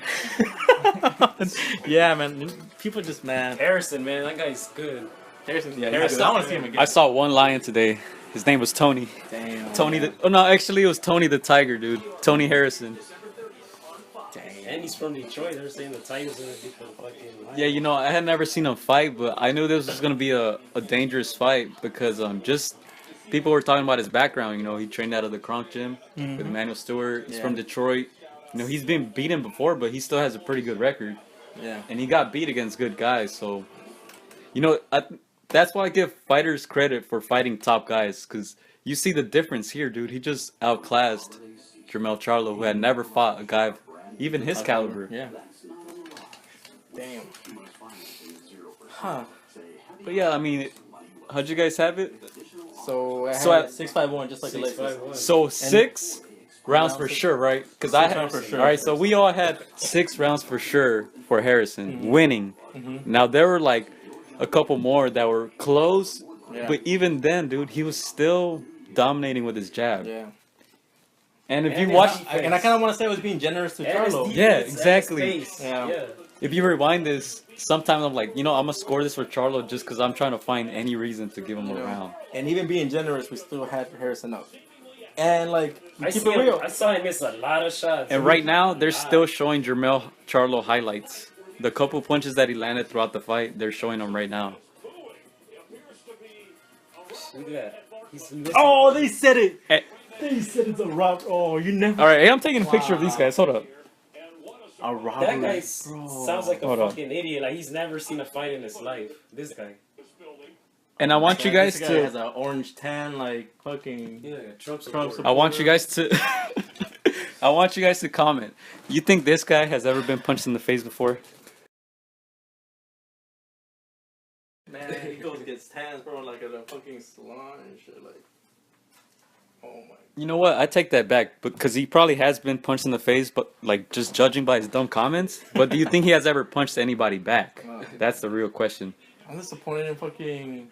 Speaker 1: Yeah, man. People just man.
Speaker 7: Harrison, man, that guy's good.
Speaker 1: Harrison, yeah,
Speaker 7: Harrison,
Speaker 1: good. I want to see him again.
Speaker 2: I saw one lion today. His name was Tony.
Speaker 1: Damn.
Speaker 2: Tony the. Oh no, actually it was Tony the Tiger, dude. Tony Harrison.
Speaker 7: And he's from Detroit. They're saying the Tigers are gonna beat the fucking Lions.
Speaker 2: Yeah, you know, I had never seen him fight, but I knew this was gonna be a dangerous fight because just people were talking about his background. You know, he trained out of the Kronk gym with Emmanuel Stewart. He's
Speaker 1: Yeah.
Speaker 2: from Detroit. You know, he's been beaten before, but he still has a pretty good record.
Speaker 1: Yeah.
Speaker 2: And he got beat against good guys. So, you know, that's why I give fighters credit for fighting top guys, because you see the difference here, dude. He just outclassed Jermell Charlo, who had never fought a guy of even his caliber.
Speaker 1: Yeah. Damn. Huh.
Speaker 2: But yeah, I mean, how'd you guys have it?
Speaker 1: So I
Speaker 2: So
Speaker 1: had
Speaker 2: at-
Speaker 1: 651, just like a Lexus.
Speaker 7: 651.
Speaker 2: So 6 rounds for sure, right? Because I had
Speaker 1: for sure.
Speaker 2: all right. So we all had 6 rounds for sure for Harrison winning. Now there were like a couple more that were close, but even then, dude, he was still dominating with his jab.
Speaker 1: Yeah.
Speaker 2: And if you
Speaker 1: And
Speaker 2: watch,
Speaker 1: I kind of want to say I was being generous to Charlo.
Speaker 2: yeah, exactly.
Speaker 1: Yeah.
Speaker 2: If you rewind this, sometimes I'm like, I'm gonna score this for Charlo just because I'm trying to find any reason to give him a round.
Speaker 1: And even being generous, we still had Harrison up. And like,
Speaker 7: I
Speaker 1: keep it real.
Speaker 7: saw him miss a lot of shots.
Speaker 2: And right now, they're still showing Jermell Charlo highlights. The couple punches that he landed throughout the fight, they're showing them right now.
Speaker 7: Look at that. He's missing.
Speaker 1: Oh, they said it.
Speaker 2: Hey.
Speaker 1: They said it's a rob. Oh, you never.
Speaker 2: All right, hey, I'm taking a picture of these guys. Hold up.
Speaker 1: A robbery.
Speaker 7: That guy sounds like a fucking idiot. Like he's never seen a fight in his life. This guy.
Speaker 2: And I want you guys
Speaker 1: this guy has
Speaker 2: to.
Speaker 1: an orange tan, like fucking.
Speaker 7: Yeah, Trump
Speaker 1: Trump
Speaker 7: supporter.
Speaker 2: I want you guys to. I want you guys to comment. You think this guy has ever been punched in the face before?
Speaker 1: Man, he goes and gets tans, bro, like at a fucking salon and shit. Like, oh my.
Speaker 2: You know what? I take that back because he probably has been punched in the face, but like just judging by his dumb comments. But do you think he has ever punched anybody back? That's the real question.
Speaker 1: I'm disappointed in fucking.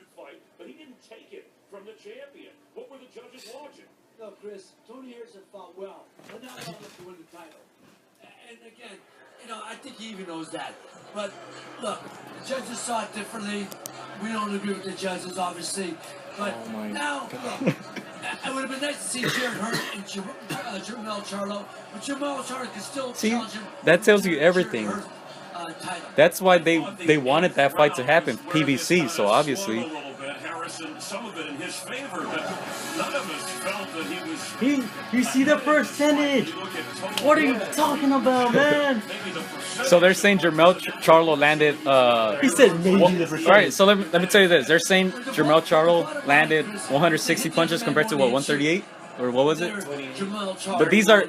Speaker 3: But he didn't take it from the champion. What were the judges watching?
Speaker 11: No, Chris, Tony Harrison fought well, but not well enough to win the title. And again, I think he even knows that. But look, the judges saw it differently. We don't agree with the judges, obviously. But now, look, it would have been nice to see Jared Hurd and Jermell Charlo. But Jermell Charlo can still challenge him.
Speaker 2: That tells you everything. That's why they wanted that fight to happen. PBC, so obviously.
Speaker 3: Harrison, some of it in his favor, but none of us felt that he was.
Speaker 1: You see the percentage? What are you talking about, man?
Speaker 2: So they're saying Jermell Charlo landed.
Speaker 1: He said maybe the percentage.
Speaker 2: All right, so let me tell you this. They're saying Jermell Charlo landed 160 punches compared to what 138 or what was it? But these are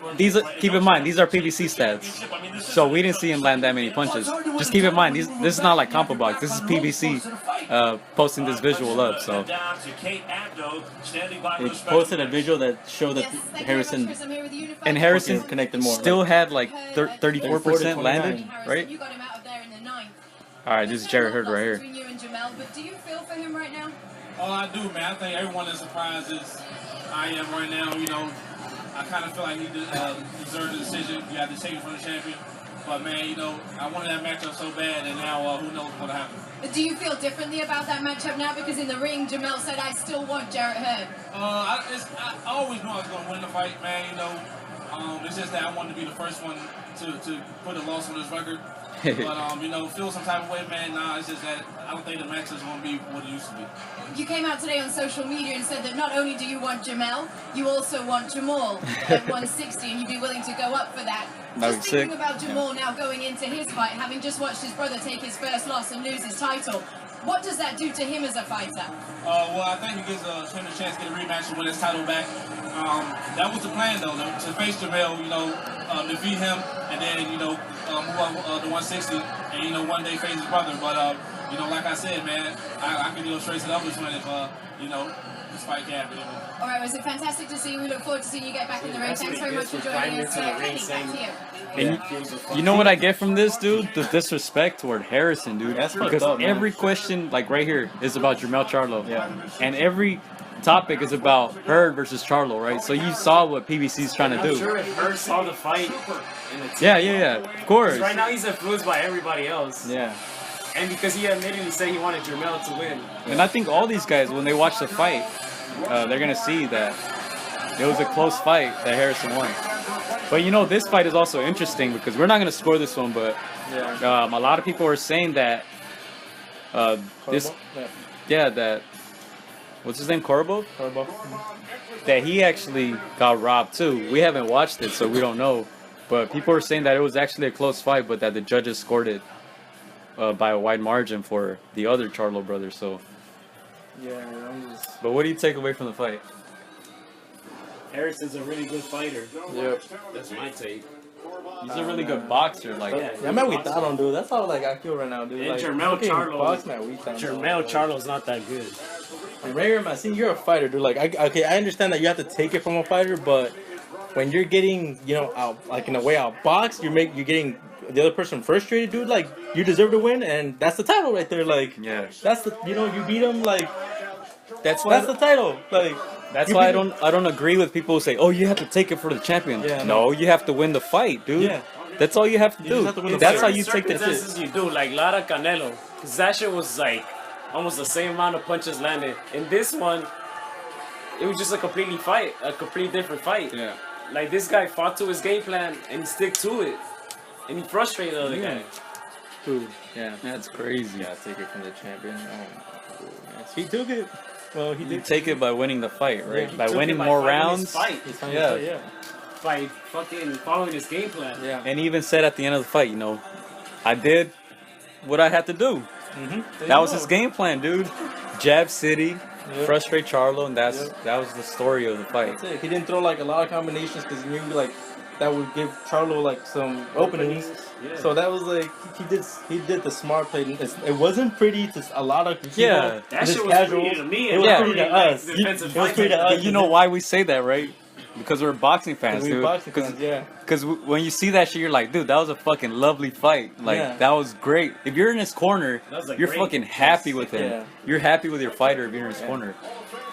Speaker 2: keep in mind these are PBC stats. So we didn't see him land that many punches. Just keep in mind this is not like Compo Box. This is PBC posting this visual up. So
Speaker 1: they posted a visual that showed that Harrison
Speaker 2: and Harrison
Speaker 1: connected more.
Speaker 2: Still had like 34% landed, right? All right, this is Jared Hurd right here.
Speaker 8: But do you feel for him right now?
Speaker 12: Oh, I do, man. I think everyone is surprised as I am right now. I kind of feel like he deserved the decision. You had to take it from the champion. But, man, I wanted that matchup so bad, and now who knows what's going to happen.
Speaker 8: But do you feel differently about that matchup now? Because in the ring, Jermell said, I still want Jared Hurd.
Speaker 12: I always knew I was going to win the fight, man. It's just that I wanted to be the first one to put a loss on his record. But, feel some type of way, man. Nah, it's just that I don't think the match is going to be what it used to be.
Speaker 8: You came out today on social media and said that not only do you want Jermell, you also want Jamal at 160, and you'd be willing to go up for that. Just thinking about Jamal now going into his fight, having just watched his brother take his first loss and lose his title, what does that do to him as a fighter?
Speaker 12: Well, I think it gives him a chance to get a rematch and win his title back. That was the plan, though, to face Jermell, defeat him, and then, move on to 160, and, one day face his brother. But, like I said, man, I can go straight to the other one if, this fight can happen.
Speaker 8: All right, was it fantastic to see you? We look forward to seeing you get back in the ring. Thanks very much for joining us. Kenny, back to you.
Speaker 2: And you know what I get from this, dude? The disrespect toward Harrison, dude.
Speaker 1: That's
Speaker 2: because
Speaker 1: up,
Speaker 2: every question, like right here, is about Jermell Charlo.
Speaker 1: Yeah.
Speaker 2: And every topic is about Hurd versus Charlo, right? So you saw what PBC's trying to do.
Speaker 7: I'm sure if Hurd saw the fight in the
Speaker 2: Yeah, of course.
Speaker 7: Right now he's influenced by everybody else.
Speaker 2: Yeah.
Speaker 7: And because he admitted he said he wanted Jermell to win.
Speaker 2: And I think all these guys, when they watch the fight, they're going to see that it was a close fight that Harrison won. But this fight is also interesting because we're not going to score this one, but a lot of people are saying that that what's his name, Corbo? That he actually got robbed too. We haven't watched it, so we don't know. But people are saying that it was actually a close fight, but that the judges scored it by a wide margin for the other Charlo brothers. So.
Speaker 1: Yeah,
Speaker 2: But what do you take away from the fight?
Speaker 7: Harrison's a really good fighter.
Speaker 1: Yep.
Speaker 7: That's my take.
Speaker 2: He's a really good boxer. Like,
Speaker 1: yeah, man, we thought on, dude. That's how I feel right now, dude.
Speaker 7: And
Speaker 1: like,
Speaker 7: Jermell
Speaker 1: Charlo.
Speaker 7: Charlo's not that good.
Speaker 1: Right here, man. See, you're a fighter, dude. Like, I understand that you have to take it from a fighter, but when you're getting, you know, out, like in a way outboxed, you're getting the other person frustrated, dude. Like, you deserve to win, and that's the title right there. Like,
Speaker 2: Yeah.
Speaker 1: that's the, you know, you beat him, like,
Speaker 2: That's why
Speaker 1: that's the title. Like,
Speaker 2: that's
Speaker 1: you
Speaker 2: why
Speaker 1: beat
Speaker 2: I don't agree with people who say, "Oh, you have to take it for the champion."
Speaker 1: Yeah,
Speaker 2: no, you have to win the fight, dude.
Speaker 1: Yeah.
Speaker 2: That's all you have to
Speaker 1: You
Speaker 2: do.
Speaker 1: just have to win the
Speaker 2: That's
Speaker 1: fight.
Speaker 2: how you take the shit.
Speaker 7: Circumstances you do, like Lara Canelo, because that shit was like almost the same amount of punches landed. In this one, it was just a completely different fight.
Speaker 2: Yeah.
Speaker 7: Like this guy fought to his game plan and he stick to it, and he frustrated the other guy.
Speaker 1: Dude, yeah.
Speaker 2: That's crazy.
Speaker 1: Yeah, take it from the champion. Oh, goodness. He took it. Well, he
Speaker 2: You
Speaker 1: did
Speaker 2: take it by winning the fight, right?
Speaker 7: He
Speaker 2: by
Speaker 7: took it
Speaker 2: winning
Speaker 7: by
Speaker 2: more
Speaker 7: fighting his
Speaker 2: rounds.
Speaker 7: fight.
Speaker 2: Yeah.
Speaker 7: By fucking following his game plan.
Speaker 1: Yeah.
Speaker 2: And he even said at the end of the fight, you know, I did what I had to do.
Speaker 1: Mm-hmm.
Speaker 2: That was his game plan, dude. Jab City,
Speaker 1: Yep.
Speaker 2: frustrate Charlo, and that
Speaker 1: Yep.
Speaker 2: was the story of the fight.
Speaker 1: That's it. He didn't throw like a lot of combinations because he knew like that would give Charlo like some openings.
Speaker 7: Yeah.
Speaker 1: So that was like he did the smart play. It wasn't pretty to a lot of people.
Speaker 2: Yeah.
Speaker 7: That
Speaker 1: just
Speaker 7: shit was
Speaker 1: casuals.
Speaker 7: pretty to me.
Speaker 1: It was
Speaker 2: Yeah.
Speaker 1: pretty to us.
Speaker 7: Defensive
Speaker 1: It was pretty to us.
Speaker 2: But you know why we say that, right? Because we're boxing fans,
Speaker 1: We
Speaker 2: dude.
Speaker 1: boxing fans, yeah.
Speaker 2: Because when you see that shit, you're like, dude, that was a fucking lovely fight. Like,
Speaker 1: Yeah.
Speaker 2: that was great. If you're in his corner,
Speaker 7: That was a
Speaker 2: you're
Speaker 7: great
Speaker 2: fucking happy with him.
Speaker 1: Yeah.
Speaker 2: You're happy with your fighter if you're in his corner.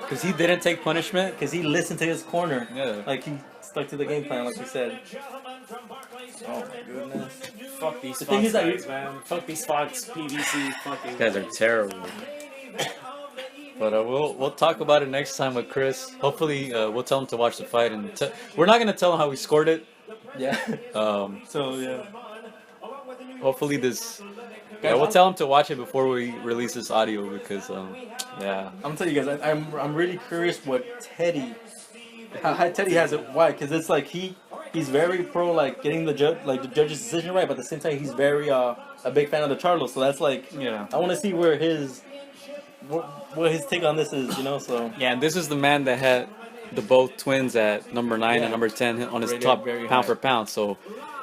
Speaker 2: Because he didn't take punishment.
Speaker 1: Because he listened to his corner.
Speaker 2: Yeah.
Speaker 1: Like he stuck to the game plan, like we said. Oh my goodness.
Speaker 7: Fuck these
Speaker 1: The thing
Speaker 7: Fox
Speaker 1: is that
Speaker 7: guys, man. Fuck these Fox, PBC, fucking.
Speaker 2: These guys are terrible. But we'll talk about it next time with Chris. Hopefully, we'll tell him to watch the fight, and we're not gonna tell him how we scored it.
Speaker 1: Yeah. So yeah.
Speaker 2: Hopefully this. Yeah, we'll tell him to watch it before we release this audio because yeah.
Speaker 1: I'm gonna tell you guys, I'm really curious what how Teddy has it. Why? Because it's like he's very pro like getting the judge's decision right, but at the same time he's very a big fan of the Charlo. So that's like,
Speaker 2: Yeah.
Speaker 1: I want to see where what his take on this is, you know. So
Speaker 2: Yeah, and this is the man that had the both twins at number 9
Speaker 1: Yeah.
Speaker 2: and number 10 on his
Speaker 1: Rated
Speaker 2: top
Speaker 1: very
Speaker 2: pound
Speaker 1: high.
Speaker 2: for pound. So,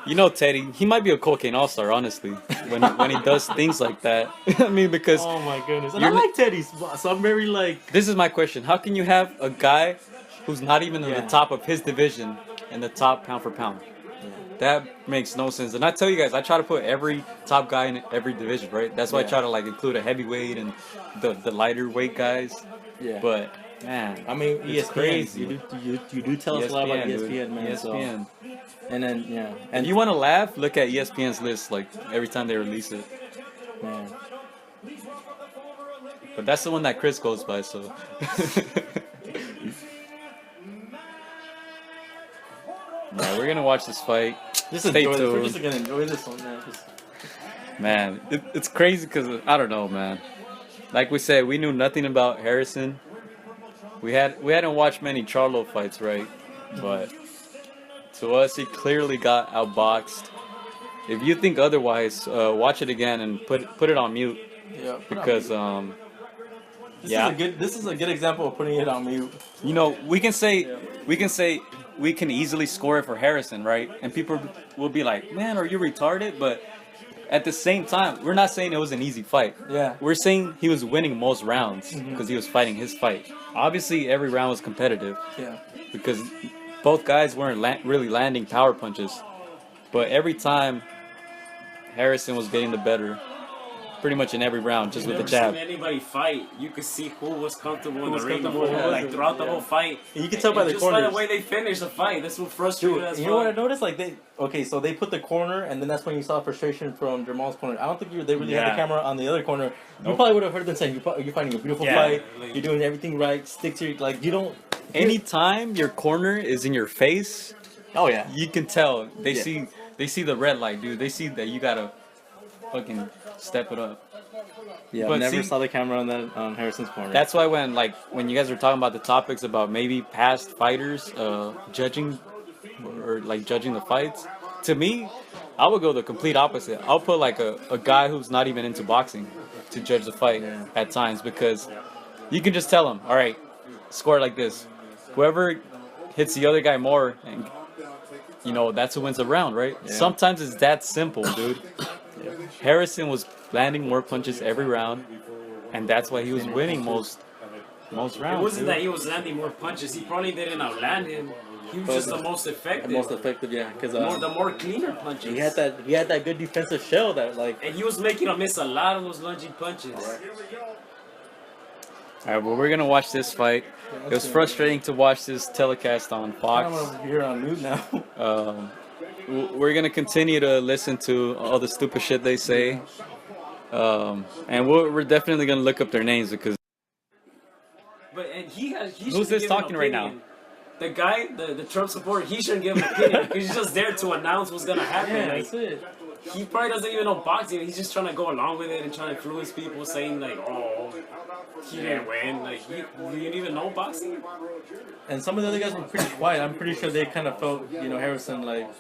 Speaker 2: you know, Teddy, he might be a cocaine all-star, honestly, when he does things like that. I mean, because
Speaker 1: oh my goodness, and I
Speaker 2: You're
Speaker 1: like Teddy, so I'm very like.
Speaker 2: this is my question: how can you have a guy who's not even in
Speaker 1: Yeah.
Speaker 2: the top of his division in the top pound for pound? That makes no sense. And I tell you guys, I try to put every top guy in every division, right? That's why I
Speaker 1: Yeah.
Speaker 2: try to like include a heavyweight and the lighter weight guys.
Speaker 1: Yeah.
Speaker 2: But man,
Speaker 1: I mean,
Speaker 2: it's
Speaker 1: ESPN.
Speaker 2: crazy.
Speaker 1: You do tell us a lot about
Speaker 2: dude.
Speaker 1: ESPN, man.
Speaker 2: ESPN.
Speaker 1: So. And then yeah,
Speaker 2: And
Speaker 1: and
Speaker 2: you want to laugh? Look at ESPN's list, like every time they release it.
Speaker 1: man.
Speaker 2: But that's the one that Chris goes by, so. Yeah, we're gonna watch this fight.
Speaker 1: Just
Speaker 2: Stay
Speaker 1: enjoy this. We're
Speaker 2: tuned.
Speaker 1: just gonna enjoy this one, man. Just,
Speaker 2: Man, it's crazy because I don't know, man. Like we said, we knew nothing about Harrison. We hadn't watched many Charlo fights, right? But to us, he clearly got outboxed. If you think otherwise, watch it again and put it on mute
Speaker 1: yeah.
Speaker 2: because yeah.
Speaker 1: This is a good example of putting it on mute.
Speaker 2: You know, we can say we can easily score it for Harrison, right? And people will be like, "Man, are you retarded?" But at the same time, we're not saying it was an easy fight.
Speaker 1: Yeah.
Speaker 2: We're saying he was winning most rounds because he was fighting his fight. Obviously, every round was competitive
Speaker 1: Yeah.
Speaker 2: because both guys weren't really landing power punches. But every time, Harrison was getting the better. Pretty much in every round, just with the jab.
Speaker 7: Seen anybody fight, you could see who was comfortable in
Speaker 1: was
Speaker 7: the ring,
Speaker 1: comfortable,
Speaker 7: who,
Speaker 1: yeah.
Speaker 7: like throughout the whole fight.
Speaker 1: And you can tell by the
Speaker 7: just by the
Speaker 1: corners.
Speaker 7: way they finish the fight. That's what frustrated
Speaker 1: Dude,
Speaker 7: us.
Speaker 1: you know what I noticed? Like so they put the corner, and then that's when you saw frustration from Jamal's corner. I don't think they really had the
Speaker 7: Yeah.
Speaker 1: camera on the other corner. You probably would have heard them saying, "You're fighting a beautiful
Speaker 7: Yeah,
Speaker 1: fight.
Speaker 7: like-
Speaker 1: You're doing everything right. Stick to your like. You don't."
Speaker 2: Anytime your corner is in your face,
Speaker 1: Oh yeah.
Speaker 2: you can tell they
Speaker 1: Yeah.
Speaker 2: see the red light, dude. They see that you gotta fucking step it up.
Speaker 1: Yeah.
Speaker 2: But
Speaker 1: Never
Speaker 2: see-
Speaker 1: saw the camera on that on Harrison's corner.
Speaker 2: That's why when you guys were talking about the topics about maybe past fighters judging or like judging the fights, to me, I would go the complete opposite. I'll put like a guy who's not even into boxing to judge the fight at times because you can just tell him, all right, score it like this. Whoever hits the other guy more, and you know that's who wins the round, right?
Speaker 1: Yeah.
Speaker 2: Sometimes it's that simple, dude. Harrison was landing more punches every round, and that's why he was winning most Most rounds.
Speaker 7: It wasn't
Speaker 2: dude.
Speaker 7: that he was landing more punches. He probably didn't outland him. He was just the most effective.
Speaker 1: The most effective, yeah. Because
Speaker 7: the more cleaner punches.
Speaker 1: He had that good defensive shell that like.
Speaker 7: And he was making him miss a lot of those lunging punches.
Speaker 2: All right, well, we're gonna watch this fight. It was frustrating to watch this telecast on Fox.
Speaker 1: I'm here on mute now.
Speaker 2: We're gonna continue to listen to all the stupid shit they say, and we're definitely gonna look up their names because.
Speaker 7: But and he
Speaker 2: Who's this talking right now?
Speaker 7: The guy, the Trump supporter, he shouldn't give an opinion because he's just there to announce what's gonna happen.
Speaker 1: Yeah,
Speaker 7: like,
Speaker 1: that's it.
Speaker 7: He probably doesn't even know boxing. He's just trying to go along with it and trying to influence people, saying like, "Oh, he didn't win." Like, you didn't even know boxing.
Speaker 1: And some of the other guys were pretty quiet. I'm pretty sure they kind of felt, Harrison like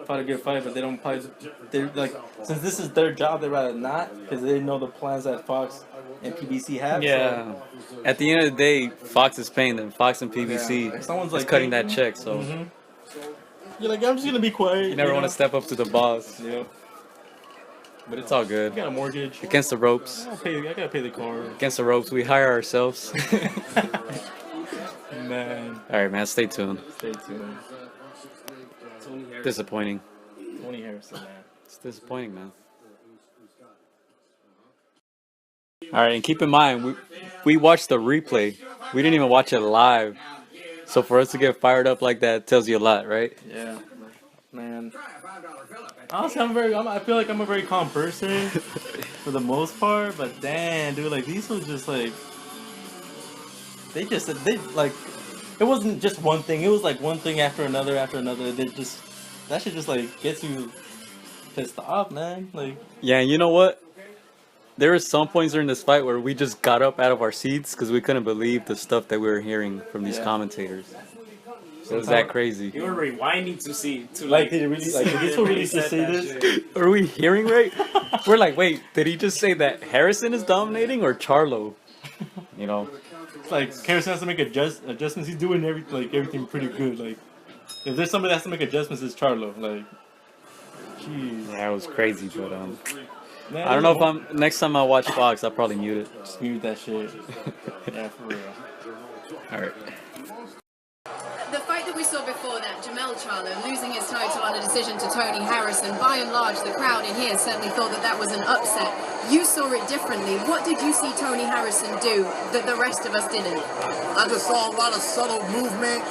Speaker 1: fought a good fight, but they don't probably. They're like, since this is their job, they'd rather not because they know the plans that Fox and PBC have.
Speaker 2: Yeah.
Speaker 1: So.
Speaker 2: At the end of the day, Fox is paying them. Fox and PBC
Speaker 1: Someone's
Speaker 2: is cutting that check. So
Speaker 1: you're like, I'm just gonna be quiet.
Speaker 2: you never want to step up to the boss.
Speaker 1: Yeah.
Speaker 2: But it's all good.
Speaker 1: You got a mortgage.
Speaker 2: Against the ropes.
Speaker 1: I gotta pay the car.
Speaker 2: Against the ropes, we hire ourselves.
Speaker 1: Man.
Speaker 2: All right, man. Stay tuned.
Speaker 1: Stay tuned.
Speaker 2: Disappointing.
Speaker 1: Tony Harrison, man.
Speaker 2: It's disappointing, man. All right, and keep in mind, we watched the replay. We didn't even watch it live. So for us to get fired up like that tells you a lot, right?
Speaker 1: Yeah, man. Honestly, I feel like I'm a very calm person for the most part. But damn, dude, like these was just like they like it wasn't just one thing. It was like one thing after another after another. That shit just like gets you pissed off, man. Like
Speaker 2: yeah, you know what? There were some points during this fight where we just got up out of our seats because we couldn't believe the stuff that we were hearing from these commentators. So it was that crazy.
Speaker 7: You were rewinding to see to
Speaker 1: like did it really like did this really just say this?
Speaker 7: Shit.
Speaker 2: Are we hearing right? We're like, wait, did he just say that Harrison is dominating or Charlo? You know,
Speaker 1: It's like Harrison has to make adjustments. He's doing everything pretty good. Like if there's somebody that has to make adjustments, it's Charlo. Like, jeez.
Speaker 2: yeah, it was crazy, but
Speaker 1: Man,
Speaker 2: I don't know if next time I watch Fox, I'll probably mute it.
Speaker 1: Just mute that shit. Yeah, for real.
Speaker 2: All right.
Speaker 13: The fight that we saw before that, CHARLO losing his title on a decision to Tony Harrison, by and large the crowd in here certainly thought that was an upset. You saw it differently. What did you see Tony Harrison do that the rest of us didn't?
Speaker 14: I just saw a lot of subtle movement,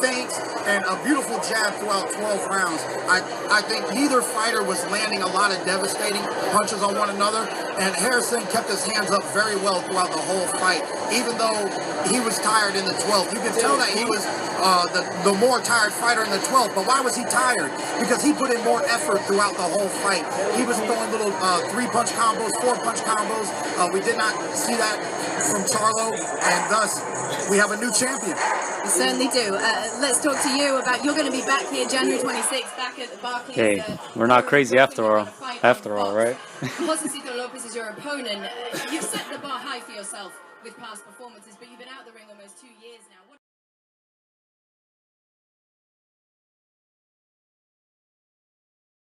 Speaker 14: feints, and a beautiful jab throughout 12 rounds. I think neither fighter was landing a lot of devastating punches on one another, and Harrison kept his hands up very well throughout the whole fight, even though he was tired in the 12th. You could tell that he was the more tired fighter in the 12th, but why was he tired? Because he put in more effort throughout the whole fight. He was throwing little 3-punch combos, 4-punch combos. We did not see that from CHARLO, and thus we have a new champion.
Speaker 13: We certainly do. Let's talk to you about, you're going to be back here January 26th, back at the Barclays.
Speaker 2: Hey, we're not crazy after all, right?
Speaker 13: Josecito Lopez is your opponent. You've set the bar high for yourself with past performances, but you've been out of the ring almost 2 years now.